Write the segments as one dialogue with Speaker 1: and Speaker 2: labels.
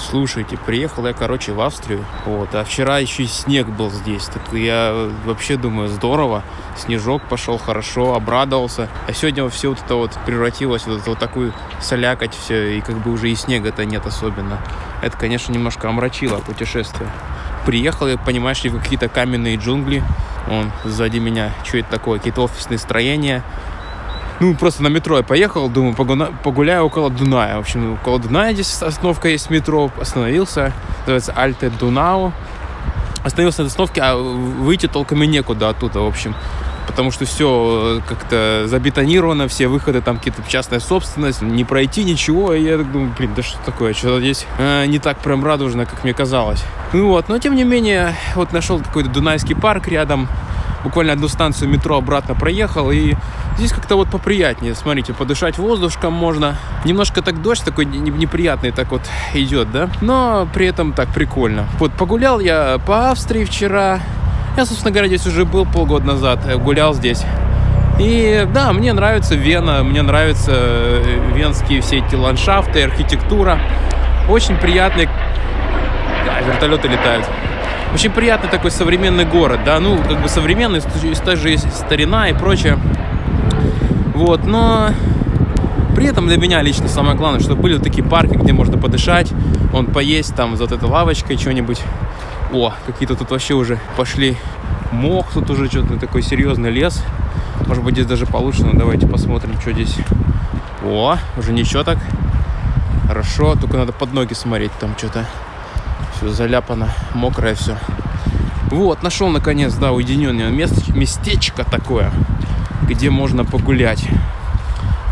Speaker 1: Слушайте, приехал я, короче, в Австрию, вот, а вчера еще и снег был здесь, так я вообще думаю, здорово, снежок пошел хорошо, обрадовался, а сегодня все вот это вот превратилось в вот такую солякоть все, и как бы уже и снега-то нет особенно. Это, конечно, немножко омрачило путешествие. Приехал я, понимаешь ли, в какие-то каменные джунгли, вон, сзади меня, что это такое, какие-то офисные строения. Ну, просто на метро я поехал, думаю, погуляю около Дуная. В общем, около Дуная здесь остановка есть метро. Остановился, называется Альте Дунау. Остановился на остановке, а выйти толком и некуда оттуда, в общем. Потому что все как-то забетонировано, все выходы там какие-то частная собственность, не пройти ничего. И я так думаю, блин, да что такое, что-то здесь не так прям радужно, как мне казалось. Ну вот, но тем не менее, вот нашел какой-то Дунайский парк рядом. Буквально одну станцию метро обратно проехал, и здесь как-то вот поприятнее. Смотрите, подышать воздушком можно. Немножко так дождь такой неприятный так вот идет, да? Но при этом так прикольно. Вот погулял я по Австрии вчера. Я, собственно говоря, здесь уже был полгода назад. Гулял здесь. И да, мне нравится Вена, мне нравятся венские все эти ландшафты, архитектура. Очень приятные... Да, вертолеты летают. Очень приятный такой современный город, да, ну, как бы современный, тоже есть старина и прочее. Вот, но при этом для меня лично самое главное, чтобы были вот такие парки, где можно подышать, вон, поесть там за вот этой лавочкой что-нибудь. О, какие-то тут вообще уже пошли мох, тут уже что-то такой серьезный лес. Может быть, здесь даже получше, но давайте посмотрим, что здесь. О, уже ничего так. Хорошо, только надо под ноги смотреть, там что-то. Все заляпано, мокрое все. Вот, нашел наконец, да, уединенное местечко такое, где можно погулять.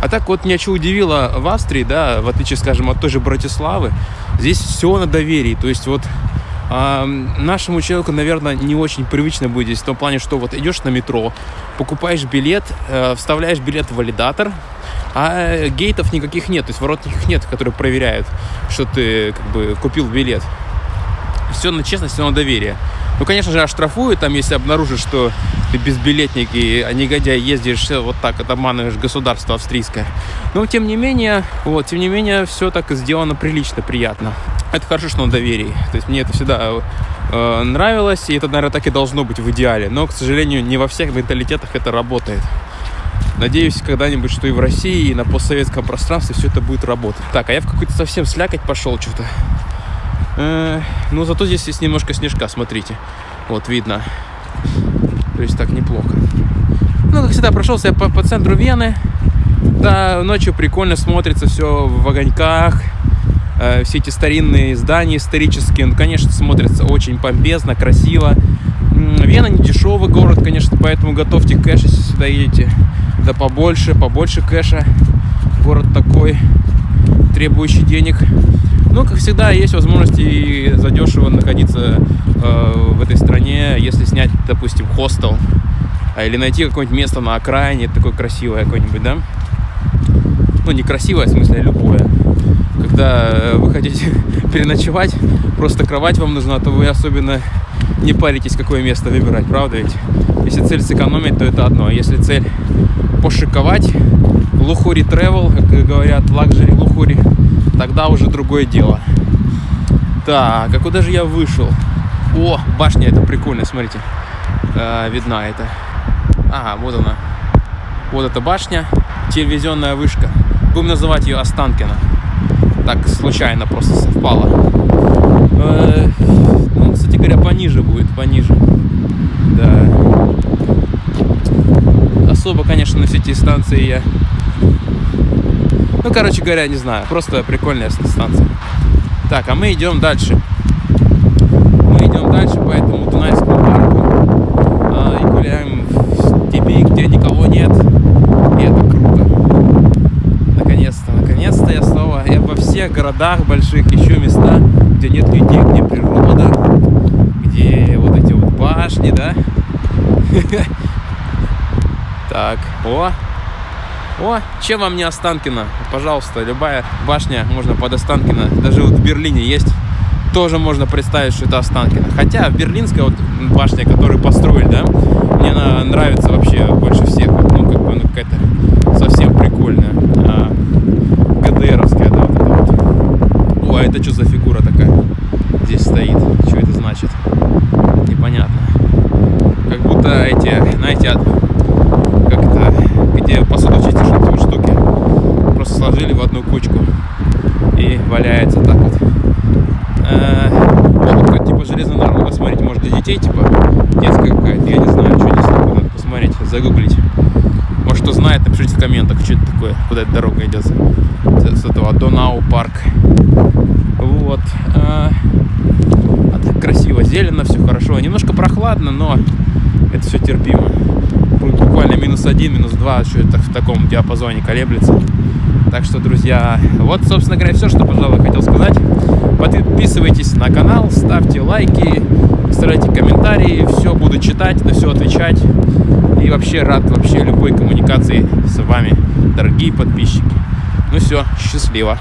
Speaker 1: А так вот меня что удивило в Австрии, да, в отличие, скажем, от той же Братиславы, здесь все на доверии. То есть вот нашему человеку, наверное, не очень привычно будет здесь в том плане, что вот идешь на метро, покупаешь билет, вставляешь билет в валидатор, а гейтов никаких нет, то есть ворот никаких нет, которые проверяют, что ты как бы купил билет. Все на честность, все на доверие. Ну, конечно же, оштрафуют, там, если обнаружат, что ты безбилетник и негодяй ездишь вот так, обманываешь государство австрийское. Но, тем не менее, все так сделано прилично, приятно. Это хорошо, что на доверии. То есть мне это всегда нравилось, и это, наверное, так и должно быть в идеале. Но, к сожалению, не во всех менталитетах это работает. Надеюсь, когда-нибудь, что и в России, и на постсоветском пространстве все это будет работать. Так, а я в какую-то совсем слякоть пошел что-то. Ну, зато здесь есть немножко снежка, смотрите. Вот, видно. То есть так неплохо. Ну, как всегда, прошелся я по центру Вены. Да, ночью прикольно смотрится все в огоньках. Все эти старинные здания исторические. Ну, конечно, смотрится очень помпезно, красиво. Вена не дешевый город, конечно, поэтому готовьте кэш, если сюда едете. Да побольше кэша. Город такой, требующий денег. Ну, как всегда, есть возможность и задешево находиться в этой стране, если снять, допустим, хостел. Или найти какое-нибудь место на окраине, такое красивое какое-нибудь, да? Ну, не красивое, в смысле, а любое. Когда вы хотите переночевать, просто кровать вам нужна, то вы особенно не паритесь, какое место выбирать, правда ведь? Если цель сэкономить, то это одно. Если цель пошиковать, лухури travel, как говорят, лакжери лухури, тогда уже другое дело. Так, а куда же я вышел? О, башня, это прикольно, смотрите. Видна это. Ага, вот она. Вот эта башня, телевизионная вышка. Будем называть ее Останкино. Так, случайно просто совпало. Ну, кстати говоря, пониже будет, пониже. Да. Особо, конечно, на все эти станции я... Ну, короче говоря, не знаю. Просто прикольная станция. Так, а мы идем дальше. Мы идем дальше по этому Дунайскому парку. И гуляем в степи, где никого нет. И это круто. Наконец-то я во всех городах больших ищу места, где нет людей, где природа, где вот эти вот башни, да? Так, о, чем вам не Останкино? Пожалуйста, любая башня можно под Останкино. Даже вот в Берлине есть. Тоже можно представить, что это Останкино. Хотя берлинская вот башня, которую построили, да, мне она нравится вообще больше всех. Ну, как бы, ну, какая-то совсем прикольная. ГДРовская, да, вот это вот. О, а это что за фигура такая? сложили в одну кучку и валяется так вот. Вот типа железная дорога, смотрите, может для детей, типа детская какая-то, я не знаю, что здесь такое, надо посмотреть, загуглить. Может, кто знает, напишите в комментах, что это такое, куда эта дорога идет. С этого Донау парк. Вот. А так красиво, зелено, все хорошо. Немножко прохладно, но это все терпимо. Буквально -1, -2, что это в таком диапазоне колеблется. Так что, друзья, вот, собственно говоря, все, что, пожалуй, хотел сказать. Подписывайтесь на канал, ставьте лайки, оставляйте комментарии. Все буду читать, на все отвечать. И вообще рад любой коммуникации с вами, дорогие подписчики. Ну все, счастливо.